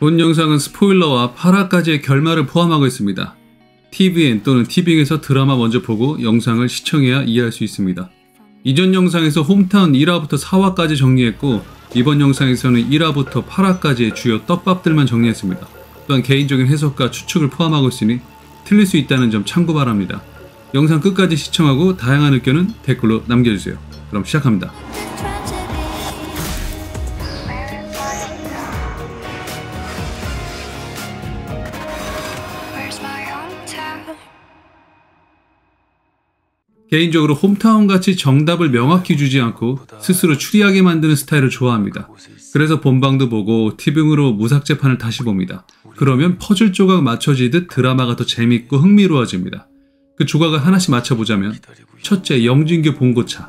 본 영상은 스포일러와 8화까지의 결말을 포함하고 있습니다. tvN 또는 티빙에서 드라마 먼저 보고 영상을 시청해야 이해할 수 있습니다. 이전 영상에서 홈타운 1화부터 4화까지 정리했고 이번 영상에서는 1화부터 8화까지의 주요 떡밥들만 정리했습니다. 또한 개인적인 해석과 추측을 포함하고 있으니 틀릴 수 있다는 점 참고 바랍니다. 영상 끝까지 시청하고 다양한 의견은 댓글로 남겨주세요. 그럼 시작합니다. 개인적으로 홈타운같이 정답을 명확히 주지 않고 스스로 추리하게 만드는 스타일을 좋아합니다. 그래서 본방도 보고 티빙으로 무삭제판을 다시 봅니다. 그러면 퍼즐 조각 맞춰지듯 드라마가 더 재밌고 흥미로워집니다. 그 조각을 하나씩 맞춰보자면 첫째, 영진교 봉고차.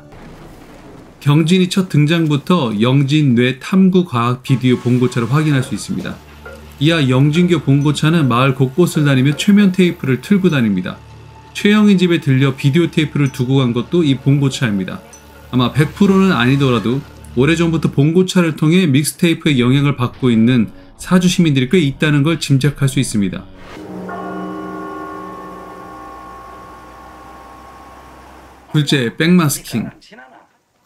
경진이 첫 등장부터 영진 뇌 탐구 과학 비디오 봉고차를 확인할 수 있습니다. 이하 영진교 봉고차는 마을 곳곳을 다니며 최면 테이프를 틀고 다닙니다. 최영희 집에 들려 비디오 테이프를 두고 간 것도 이 봉고차입니다. 아마 100%는 아니더라도 오래전부터 봉고차를 통해 믹스테이프의 영향을 받고 있는 사주 시민들이 꽤 있다는 걸 짐작할 수 있습니다. 둘째, 백마스킹.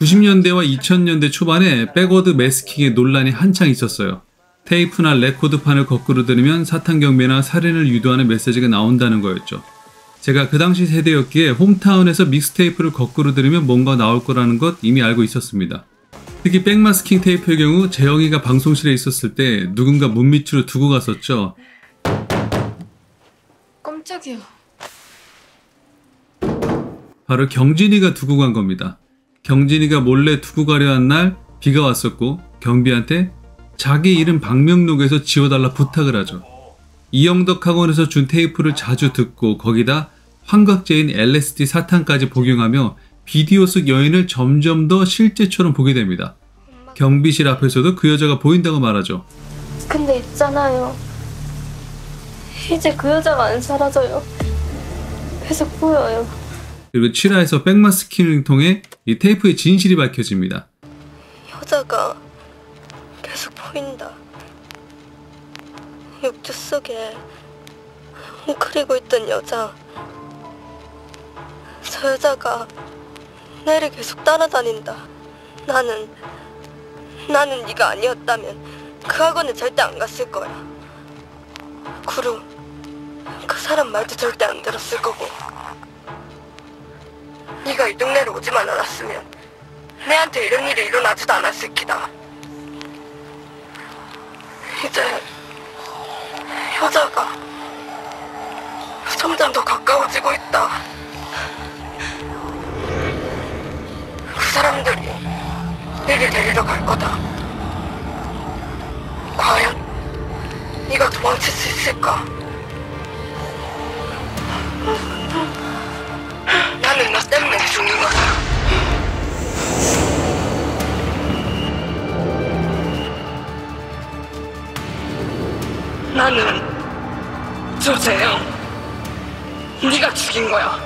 90년대와 2000년대 초반에 백워드 매스킹의 논란이 한창 있었어요. 테이프나 레코드판을 거꾸로 들으면 사탄 경배나 살인을 유도하는 메시지가 나온다는 거였죠. 제가 그 당시 세대였기에 홈타운에서 믹스테이프를 거꾸로 들으면 뭔가 나올 거라는 것 이미 알고 있었습니다. 특히 백마스킹 테이프의 경우 재영이가 방송실에 있었을 때 누군가 문 밑으로 두고 갔었죠. 깜짝이야. 바로 경진이가 두고 간 겁니다. 경진이가 몰래 두고 가려 한 날 비가 왔었고 경비한테 자기 이름 방명록에서 지워달라 부탁을 하죠. 이영덕 학원에서 준 테이프를 자주 듣고 거기다 환각제인 LSD 사탕까지 복용하며 비디오 속 여인을 점점 더 실제처럼 보게 됩니다. 경비실 앞에서도 그 여자가 보인다고 말하죠. 근데 있잖아요. 이제 그 여자가 안 사라져요. 계속 보여요. 그리고 7화에서 백마스킹을 통해 이 테이프의 진실이 밝혀집니다. 여자가 계속 보인다. 육주 속에 웅크리고 있던 여자. 저 여자가 내를 계속 따라다닌다. 나는 네가 아니었다면 그 학원에 절대 안 갔을 거야. 구루, 그 사람 말도 절대 안 들었을 거고. 네가 이 동네로 오지만 않았으면 내한테 이런 일이 일어나지도 않았을 기다. 이제 여자가 점점 더 가까워지고 있다. 그 사람들이 네를 데리러 갈 거다. 과연 네가 도망칠 수 있을까? 나는 너 때문에 죽는 거다. 나는 조재영, 네가 죽인 거야.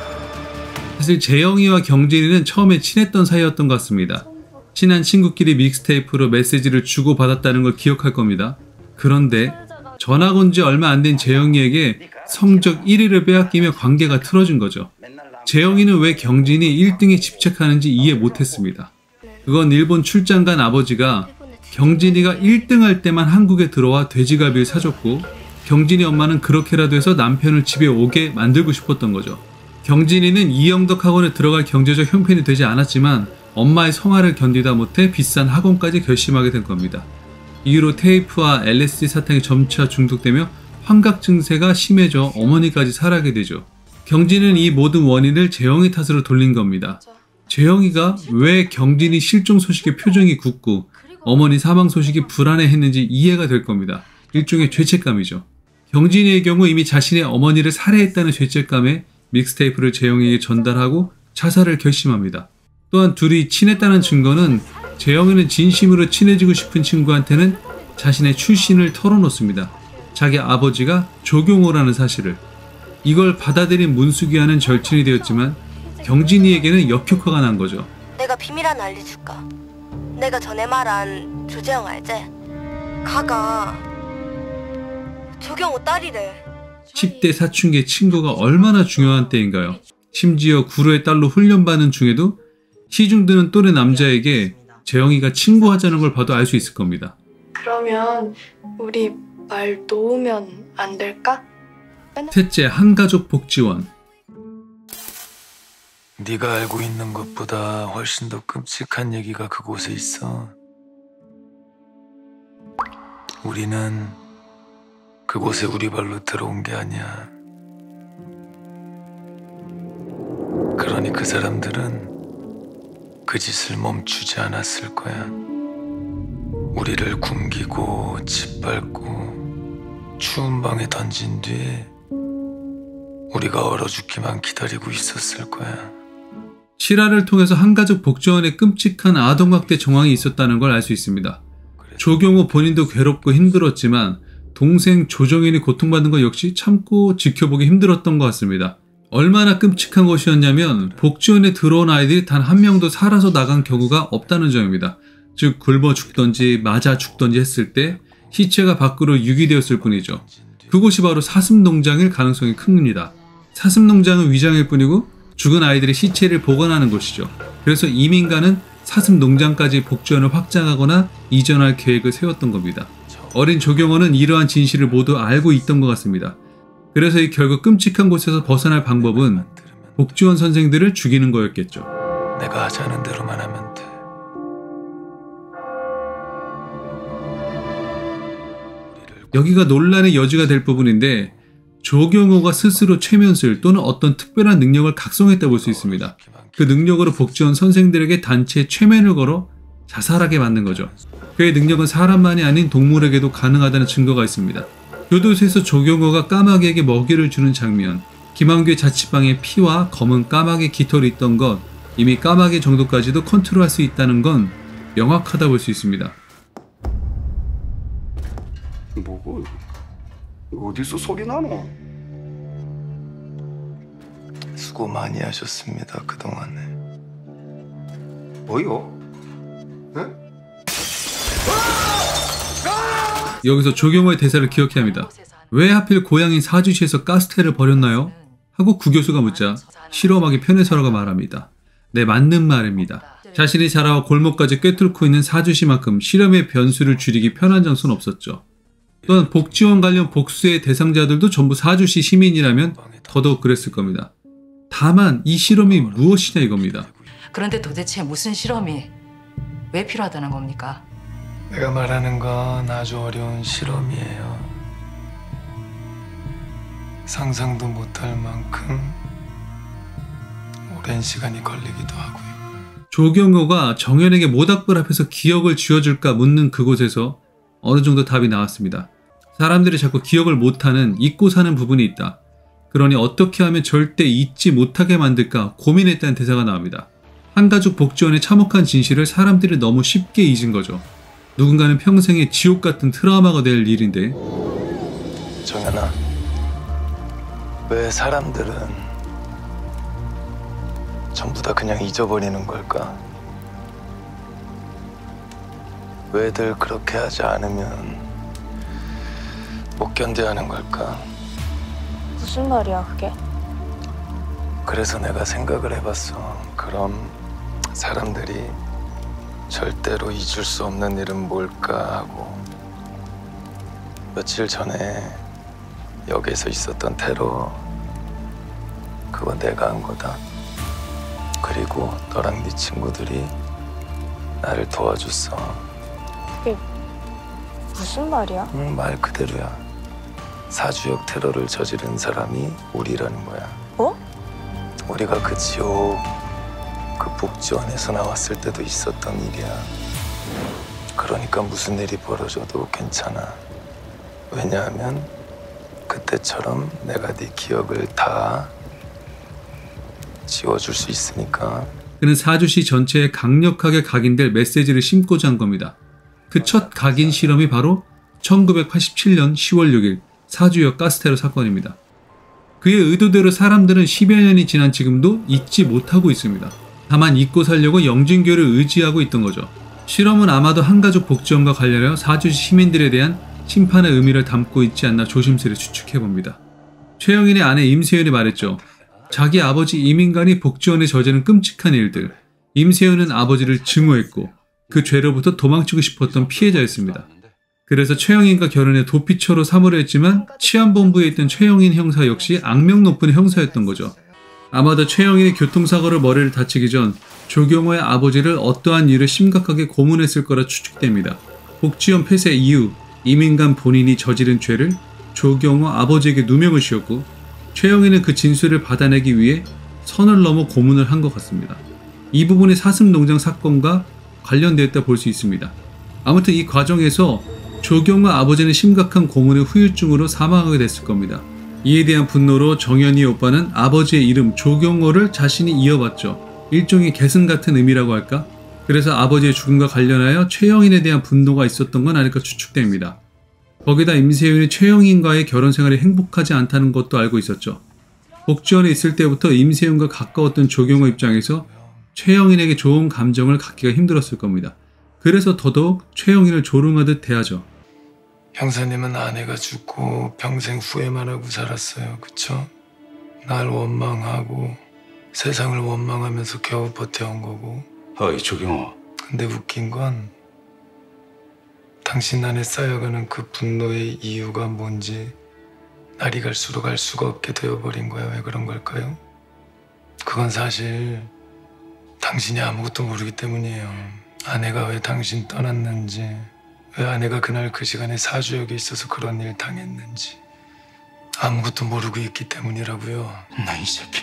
사실 재영이와 경진이는 처음에 친했던 사이였던 것 같습니다. 친한 친구끼리 믹스테이프로 메시지를 주고받았다는 걸 기억할 겁니다. 그런데 전학 온 지 얼마 안 된 재영이에게 성적 1위를 빼앗기며 관계가 틀어진 거죠. 재영이는 왜 경진이 1등에 집착하는지 이해 못했습니다. 그건 일본 출장 간 아버지가 경진이가 1등할 때만 한국에 들어와 돼지갈비를 사줬고 경진이 엄마는 그렇게라도 해서 남편을 집에 오게 만들고 싶었던 거죠. 경진이는 이영덕 학원에 들어갈 경제적 형편이 되지 않았지만 엄마의 성화를 견디다 못해 비싼 학원까지 결심하게 된 겁니다. 이후로 테이프와 LSD 사탕에 점차 중독되며 환각 증세가 심해져 어머니까지 살아가게 되죠. 경진이는 이 모든 원인을 재영이 탓으로 돌린 겁니다. 재영이가 왜 경진이 실종 소식에 표정이 굳고 어머니 사망 소식이 불안해했는지 이해가 될 겁니다. 일종의 죄책감이죠. 경진이의 경우 이미 자신의 어머니를 살해했다는 죄책감에 믹스테이프를 재영이에게 전달하고 자살을 결심합니다. 또한 둘이 친했다는 증거는 재영이는 진심으로 친해지고 싶은 친구한테는 자신의 출신을 털어놓습니다. 자기 아버지가 조경호라는 사실을. 이걸 받아들인 문수기와는 절친이 되었지만 경진이에게는 역효과가 난 거죠. 내가 비밀 하나 알려줄까? 내가 전에 말한 조재영 알지? 가가 조경호 딸이래. 10대 사춘기의 친구가 얼마나 중요한 때인가요? 심지어 구루의 딸로 훈련받는 중에도 시중드는 또래 남자에게 재영이가 친구하자는 걸 봐도 알 수 있을 겁니다. 그러면 우리 말 놓으면 안 될까? 셋째, 한가족 복지원. 네가 알고 있는 것보다 훨씬 더 끔찍한 얘기가 그곳에 있어. 우리는 그곳에 우리 발로 들어온 게 아니야. 그러니 그 사람들은 그 짓을 멈추지 않았을 거야. 우리를 굶기고 짓밟고 추운 방에 던진 뒤에 우리가 얼어 죽기만 기다리고 있었을 거야. 실화를 통해서 한가족 복지원의 끔찍한 아동학대 정황이 있었다는 걸 알 수 있습니다. 조경호 본인도 괴롭고 힘들었지만 동생 조정인이 고통받는 것 역시 참고 지켜보기 힘들었던 것 같습니다. 얼마나 끔찍한 것이었냐면 복지원에 들어온 아이들이 단 한 명도 살아서 나간 경우가 없다는 점입니다. 즉 굶어 죽던지 맞아 죽던지 했을 때 시체가 밖으로 유기되었을 뿐이죠. 그곳이 바로 사슴농장일 가능성이 큽니다. 사슴농장은 위장일 뿐이고 죽은 아이들의 시체를 보관하는 곳이죠. 그래서 이민가는 사슴농장까지 복지원을 확장하거나 이전할 계획을 세웠던 겁니다. 어린 조경호는 이러한 진실을 모두 알고 있던 것 같습니다. 그래서 이 결국 끔찍한 곳에서 벗어날 방법은 복지원 선생들을 죽이는 거였겠죠. 내가 하자는 대로만 하면 돼. 여기가 논란의 여지가 될 부분인데 조경호가 스스로 최면술 또는 어떤 특별한 능력을 각성했다 볼 수 있습니다. 그 능력으로 복지원 선생들에게 단체 최면을 걸어 자살하게 만든 거죠. 그의 능력은 사람만이 아닌 동물에게도 가능하다는 증거가 있습니다. 교도소에서 조경호가 까마귀에게 먹이를 주는 장면, 김한규의 자취방에 피와 검은 까마귀 깃털이 있던 것, 이미 까마귀 정도까지도 컨트롤할 수 있다는 건 명확하다 볼 수 있습니다. 뭐고? 어디서 소리 나노? 수고 많이 하셨습니다, 그동안에. 뭐요? 네? 여기서 조경호의 대사를 기억해야 합니다. 왜 하필 고향인 사주시에서 가스텔을 버렸나요? 하고 구교수가 묻자 실험하기 편해서라고 말합니다. 네, 맞는 말입니다. 자신이 자라와 골목까지 꿰뚫고 있는 사주시만큼 실험의 변수를 줄이기 편한 장소는 없었죠. 또한 복지원 관련 복수의 대상자들도 전부 사주시 시민이라면 더더욱 그랬을 겁니다. 다만 이 실험이 무엇이냐 이겁니다. 그런데 도대체 무슨 실험이 왜 필요하다는 겁니까? 내가 말하는 건 아주 어려운 실험이에요. 상상도 못할 만큼 오랜 시간이 걸리기도 하고요. 조경호가 정연에게 모닥불 앞에서 기억을 지워줄까 묻는 그곳에서 어느 정도 답이 나왔습니다. 사람들이 자꾸 기억을 못하는 잊고 사는 부분이 있다. 그러니 어떻게 하면 절대 잊지 못하게 만들까 고민했다는 대사가 나옵니다. 한가족 복지원의 참혹한 진실을 사람들이 너무 쉽게 잊은 거죠. 누군가는 평생의 지옥 같은 트라우마가 될 일인데. 정연아, 왜 사람들은 전부 다 그냥 잊어버리는 걸까? 왜들 그렇게 하지 않으면 못 견뎌하는 걸까? 무슨 말이야 그게? 그래서 내가 생각을 해봤어. 그럼 사람들이 절대로 잊을 수 없는 일은 뭘까 하고. 며칠 전에 역에서 있었던 테러, 그거 내가 한 거다. 그리고 너랑 네 친구들이 나를 도와줬어. 그게 무슨 말이야? 응, 말 그대로야. 사주역 테러를 저지른 사람이 우리라는 거야. 뭐? 우리가 그 지옥, 그 복지원에서 나왔을 때도 있었던 일이야. 그러니까 무슨 일이 벌어져도 괜찮아. 왜냐하면 그때처럼 내가 네 기억을 다 지워줄 수 있으니까. 그는 사주시 전체에 강력하게 각인될 메시지를 심고자 한 겁니다. 그 첫 각인 실험이 바로 1987년 10월 6일 사주역 가스테러 사건입니다. 그의 의도대로 사람들은 10여 년이 지난 지금도 잊지 못하고 있습니다. 다만 잊고 살려고 영진교를 의지하고 있던 거죠. 실험은 아마도 한가족 복지원과 관련하여 사주시 시민들에 대한 심판의 의미를 담고 있지 않나 조심스레 추측해봅니다. 최영인의 아내 임세윤이 말했죠. 자기 아버지 이민관이 복지원에 저지른 끔찍한 일들. 임세윤은 아버지를 증오했고 그 죄로부터 도망치고 싶었던 피해자였습니다. 그래서 최영인과 결혼해 도피처로 사무를 했지만 치안본부에 있던 최영인 형사 역시 악명 높은 형사였던 거죠. 아마도 최영인이 교통사고로 머리를 다치기 전 조경호의 아버지를 어떠한 이유로 심각하게 고문했을 거라 추측됩니다. 복지원 폐쇄 이후 이민관 본인이 저지른 죄를 조경호 아버지에게 누명을 씌웠고 최영인은 그 진술을 받아내기 위해 선을 넘어 고문을 한 것 같습니다. 이 부분이 사슴농장 사건과 관련되었다 볼 수 있습니다. 아무튼 이 과정에서 조경호 아버지는 심각한 고문의 후유증으로 사망하게 됐을 겁니다. 이에 대한 분노로 정연이 오빠는 아버지의 이름 조경호를 자신이 이어봤죠. 일종의 계승 같은 의미라고 할까? 그래서 아버지의 죽음과 관련하여 최영인에 대한 분노가 있었던 건 아닐까 추측됩니다. 거기다 임세윤이 최영인과의 결혼 생활이 행복하지 않다는 것도 알고 있었죠. 복지원에 있을 때부터 임세윤과 가까웠던 조경호 입장에서 최영인에게 좋은 감정을 갖기가 힘들었을 겁니다. 그래서 더더욱 최영인을 조롱하듯 대하죠. 형사님은 아내가 죽고 평생 후회만 하고 살았어요. 그쵸? 날 원망하고 세상을 원망하면서 겨우 버텨온 거고. 어이 조경호. 근데 웃긴 건 당신 안에 쌓여가는 그 분노의 이유가 뭔지 날이 갈수록 알 수가 없게 되어버린 거야. 왜 그런 걸까요? 그건 사실 당신이 아무것도 모르기 때문이에요. 아내가 왜 당신 떠났는지, 왜 아내가 그날 그 시간에 사주역에 있어서 그런 일 당했는지 아무것도 모르고 있기 때문이라고요. 나 이 새끼.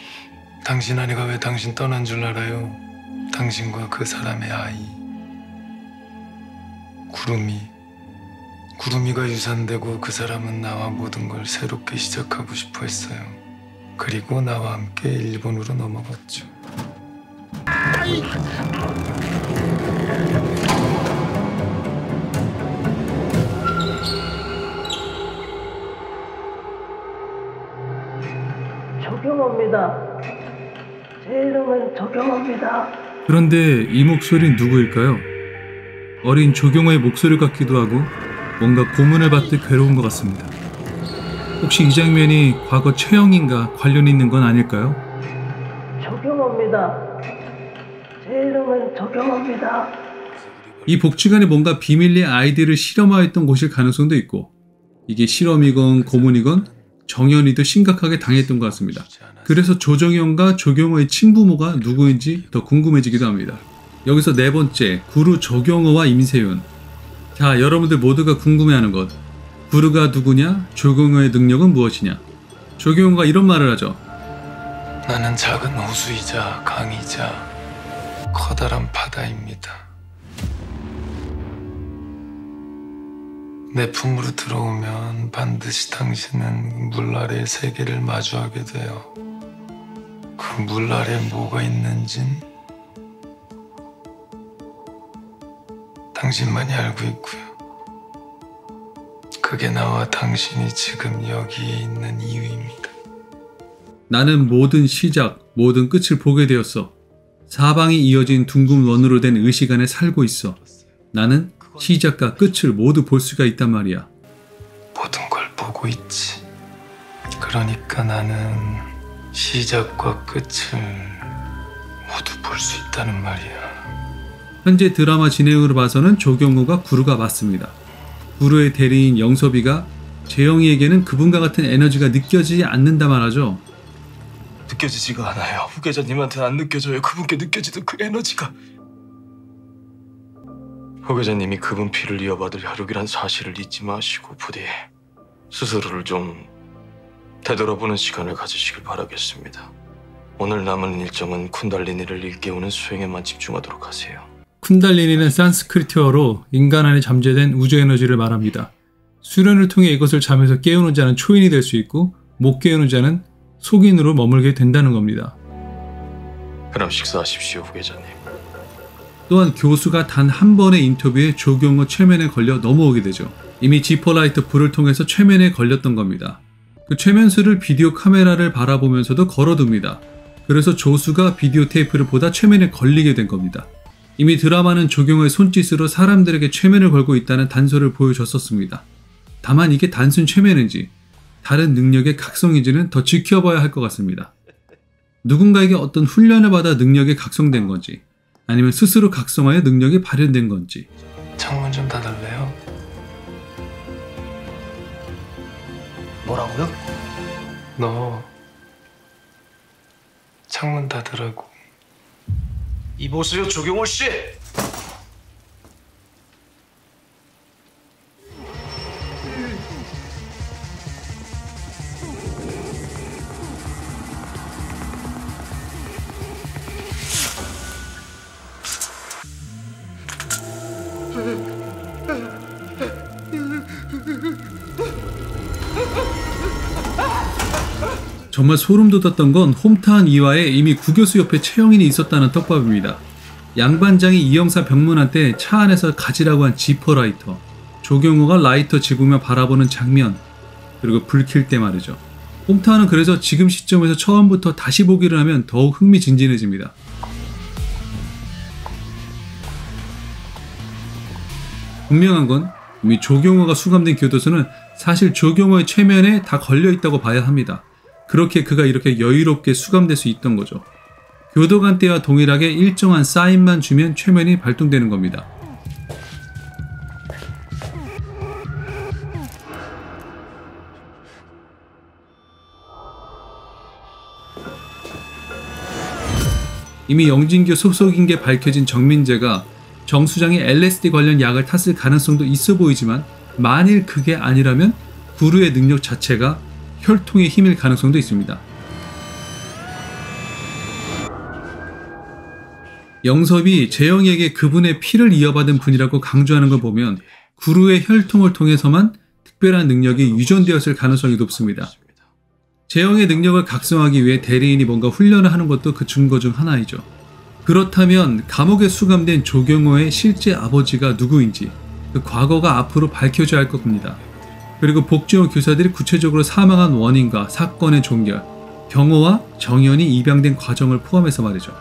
당신 아내가 왜 당신 떠난 줄 알아요? 당신과 그 사람의 아이 구름이가 유산되고 그 사람은 나와 모든 걸 새롭게 시작하고 싶어 했어요. 그리고 나와 함께 일본으로 넘어갔죠. 조경호입니다. 제 이름은 조경호입니다. 그런데 이 목소리는 누구일까요? 어린 조경호의 목소리 같기도 하고 뭔가 고문을 받듯 괴로운 것 같습니다. 혹시 이 장면이 과거 최영인과 관련이 있는 건 아닐까요? 조경호입니다. 제 이름은 조경호입니다. 이 복지관이 뭔가 비밀리에 아이디를 실험하였던 곳일 가능성도 있고 이게 실험이건 고문이건 정연이도 심각하게 당했던 것 같습니다. 그래서 조정현과 조경호의 친부모가 누구인지 더 궁금해지기도 합니다. 여기서 네 번째, 구루 조경호와 임세윤. 자, 여러분들 모두가 궁금해하는 것. 구루가 누구냐? 조경호의 능력은 무엇이냐? 조경호가 이런 말을 하죠. 나는 작은 호수이자 강이자 커다란 바다입니다. 내 품으로 들어오면 반드시 당신은 물 아래의 세계를 마주하게 돼요. 그 물 아래에 뭐가 있는진 당신만이 알고 있고요. 그게 나와 당신이 지금 여기에 있는 이유입니다. 나는 모든 시작, 모든 끝을 보게 되었어. 사방이 이어진 둥근 원으로 된 의식 안에 살고 있어. 나는 시작과 끝을 모두 볼 수가 있단 말이야. 모든 걸 보고 있지. 그러니까 나는 시작과 끝을 모두 볼 수 있다는 말이야. 현재 드라마 진행으로 봐서는 조경호가 구루가 맞습니다. 구루의 대리인 영섭이가 재영이에게는 그분과 같은 에너지가 느껴지지 않는다 말하죠. 느껴지지가 않아요. 후계자님한테는 안 느껴져요. 그분께 느껴지던 그 에너지가. 후계자님이 그분 피를 이어받을 혈육이란 사실을 잊지 마시고 부디 스스로를 좀 되돌아보는 시간을 가지시길 바라겠습니다. 오늘 남은 일정은 쿤달리니를 일깨우는 수행에만 집중하도록 하세요. 쿤달리니는 산스크리트어로 인간 안에 잠재된 우주 에너지를 말합니다. 수련을 통해 이것을 잠에서 깨우는 자는 초인이 될 수 있고 못 깨우는 자는 속인으로 머물게 된다는 겁니다. 그럼 식사하십시오, 후계자님. 또한 교수가 단 한 번의 인터뷰에 조경호 최면에 걸려 넘어오게 되죠. 이미 지퍼라이트 불을 통해서 최면에 걸렸던 겁니다. 그 최면수를 비디오 카메라를 바라보면서도 걸어둡니다. 그래서 조수가 비디오 테이프를 보다 최면에 걸리게 된 겁니다. 이미 드라마는 조경호의 손짓으로 사람들에게 최면을 걸고 있다는 단서를 보여줬었습니다. 다만 이게 단순 최면인지 다른 능력의 각성인지는 더 지켜봐야 할 것 같습니다. 누군가에게 어떤 훈련을 받아 능력이 각성된 건지 아니면 스스로 각성하여 능력이 발현된 건지. 창문 좀 닫을래요? 뭐라고요? 너 창문 닫으라고. 이보세요, 조경호 씨. 정말 소름 돋았던 건 홈타운 이화에 이미 구교수 옆에 최영인이 있었다는 떡밥입니다. 양반장이 이영사 병문안 때 차 안에서 가지라고 한 지퍼 라이터, 조경호가 라이터 집으며 바라보는 장면, 그리고 불 켤 때 말이죠. 홈타운은 그래서 지금 시점에서 처음부터 다시 보기를 하면 더욱 흥미진진해집니다. 분명한 건 이미 조경호가 수감된 교도소는 사실 조경호의 최면에 다 걸려있다고 봐야 합니다. 그렇게 그가 이렇게 여유롭게 수감될 수 있던 거죠. 교도관 때와 동일하게 일정한 사인만 주면 최면이 발동되는 겁니다. 이미 영진교 소속인 게 밝혀진 정민재가 정 수장이 LSD 관련 약을 탔을 가능성도 있어 보이지만 만일 그게 아니라면 구루의 능력 자체가 혈통의 힘일 가능성도 있습니다. 영섭이 재영이에게 그분의 피를 이어받은 분이라고 강조하는 걸 보면 구루의 혈통을 통해서만 특별한 능력이 유전되었을 가능성이 높습니다. 재영의 능력을 각성하기 위해 대리인이 뭔가 훈련을 하는 것도 그 증거 중 하나이죠. 그렇다면 감옥에 수감된 조경호의 실제 아버지가 누구인지 그 과거가 앞으로 밝혀져야 할 겁니다. 그리고 복지원 교사들이 구체적으로 사망한 원인과 사건의 종결, 경호와 정연이 입양된 과정을 포함해서 말이죠.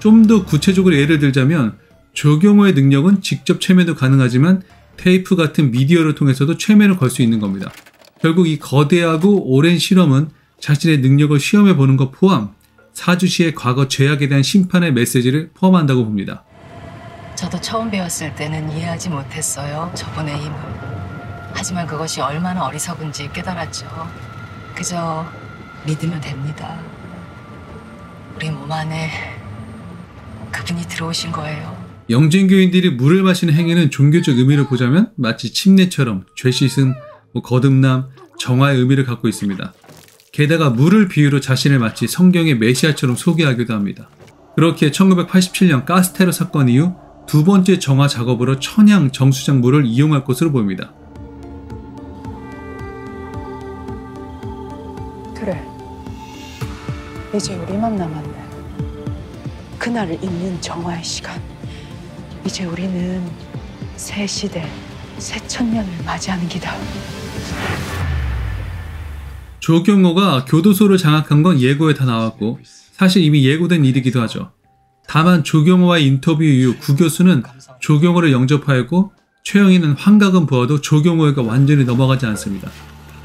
좀 더 구체적으로 예를 들자면 조경호의 능력은 직접 최면도 가능하지만 테이프 같은 미디어를 통해서도 최면을 걸 수 있는 겁니다. 결국 이 거대하고 오랜 실험은 자신의 능력을 시험해보는 것 포함 사주시의 과거 죄악에 대한 심판의 메시지를 포함한다고 봅니다. 저도 처음 배웠을 때는 이해하지 못했어요. 저분의 힘을. 하지만 그것이 얼마나 어리석은지 깨달았죠. 그저 믿으면 됩니다. 우리 몸 안에 그분이 들어오신 거예요. 영진교인들이 물을 마시는 행위는 종교적 의미를 보자면 마치 침례처럼 죄 씻음, 거듭남, 정화의 의미를 갖고 있습니다. 게다가 물을 비유로 자신을 마치 성경의 메시아처럼 소개하기도 합니다. 그렇게 1987년 가스테러 사건 이후 두 번째 정화 작업으로 천양 정수장 물을 이용할 것으로 보입니다. 그래, 이제 우리만 남았네. 그날을 잇는 정화의 시간. 이제 우리는 새 시대, 새 천년을 맞이하는 기다. 조경호가 교도소를 장악한 건 예고에 다 나왔고 사실 이미 예고된 일이기도 하죠. 다만 조경호와의 인터뷰 이후 구교수는 조경호를 영접하였고 최영희는 환각은 보아도 조경호에게 완전히 넘어가지 않습니다.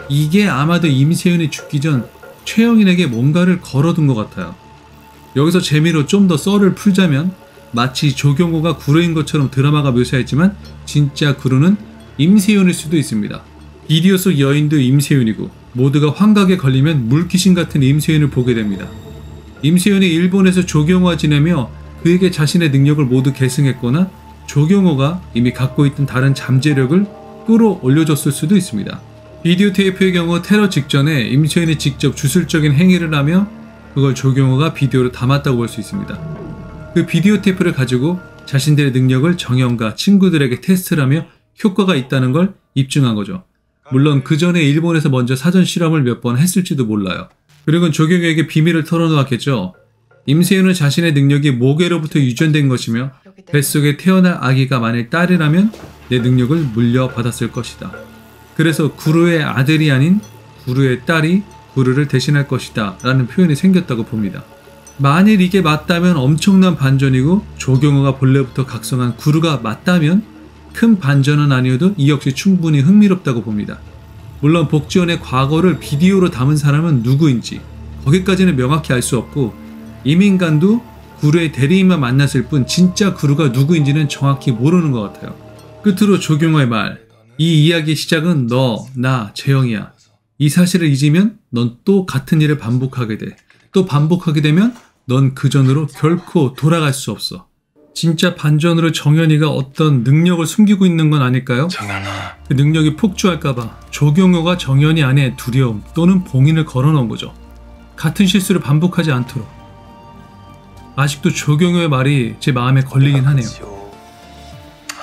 이게 아마도 임세윤이 죽기 전 최영인에게 뭔가를 걸어둔 것 같아요. 여기서 재미로 좀 더 썰을 풀자면 마치 조경호가 구루인 것처럼 드라마가 묘사했지만 진짜 구루는 임세윤일 수도 있습니다. 비디오 속 여인도 임세윤이고 모두가 환각에 걸리면 물귀신 같은 임세윤을 보게 됩니다. 임세윤이 일본에서 조경호와 지내며 그에게 자신의 능력을 모두 계승했거나 조경호가 이미 갖고 있던 다른 잠재력을 끌어올려줬을 수도 있습니다. 비디오 테이프의 경우 테러 직전에 임세윤이 직접 주술적인 행위를 하며 그걸 조경호가 비디오로 담았다고 볼 수 있습니다. 그 비디오 테이프를 가지고 자신들의 능력을 정연과 친구들에게 테스트를 하며 효과가 있다는 걸 입증한 거죠. 물론 그 전에 일본에서 먼저 사전 실험을 몇 번 했을지도 몰라요. 그리고 조경호에게 비밀을 털어놓았겠죠. 임세윤은 자신의 능력이 모계로부터 유전된 것이며 뱃속에 태어날 아기가 만일 딸이라면 내 능력을 물려받았을 것이다. 그래서 구루의 아들이 아닌 구루의 딸이 구루를 대신할 것이다 라는 표현이 생겼다고 봅니다. 만일 이게 맞다면 엄청난 반전이고 조경호가 본래부터 각성한 구루가 맞다면 큰 반전은 아니어도 이 역시 충분히 흥미롭다고 봅니다. 물론 복지원의 과거를 비디오로 담은 사람은 누구인지 거기까지는 명확히 알 수 없고 이민간도 구루의 대리인만 만났을 뿐 진짜 구루가 누구인지는 정확히 모르는 것 같아요. 끝으로 조경호의 말. 이 이야기의 시작은 너, 나, 재영이야. 이 사실을 잊으면 넌 또 같은 일을 반복하게 돼. 또 반복하게 되면 넌 그전으로 결코 돌아갈 수 없어. 진짜 반전으로 정연이가 어떤 능력을 숨기고 있는 건 아닐까요? 정연아, 그 능력이 폭주할까봐 조경호가 정연이 안에 두려움 또는 봉인을 걸어놓은 거죠. 같은 실수를 반복하지 않도록. 아직도 조경호의 말이 제 마음에 걸리긴 하네요.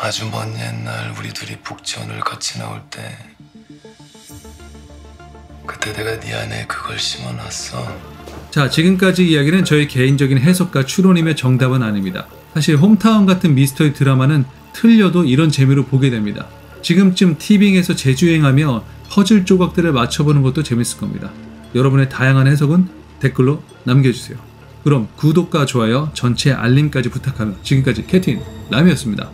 아주 먼 옛날 우리 둘이 복지원을 같이 나올 때 그때 내가 네 안에 그걸 심어놨어. 자, 지금까지 이야기는 저의 개인적인 해석과 추론이며 정답은 아닙니다. 사실 홈타운 같은 미스터리 드라마는 틀려도 이런 재미로 보게 됩니다. 지금쯤 티빙에서 재주행하며 퍼즐 조각들을 맞춰보는 것도 재밌을 겁니다. 여러분의 다양한 해석은 댓글로 남겨주세요. 그럼 구독과 좋아요, 전체 알림까지 부탁하며 지금까지 캡틴 람이었습니다.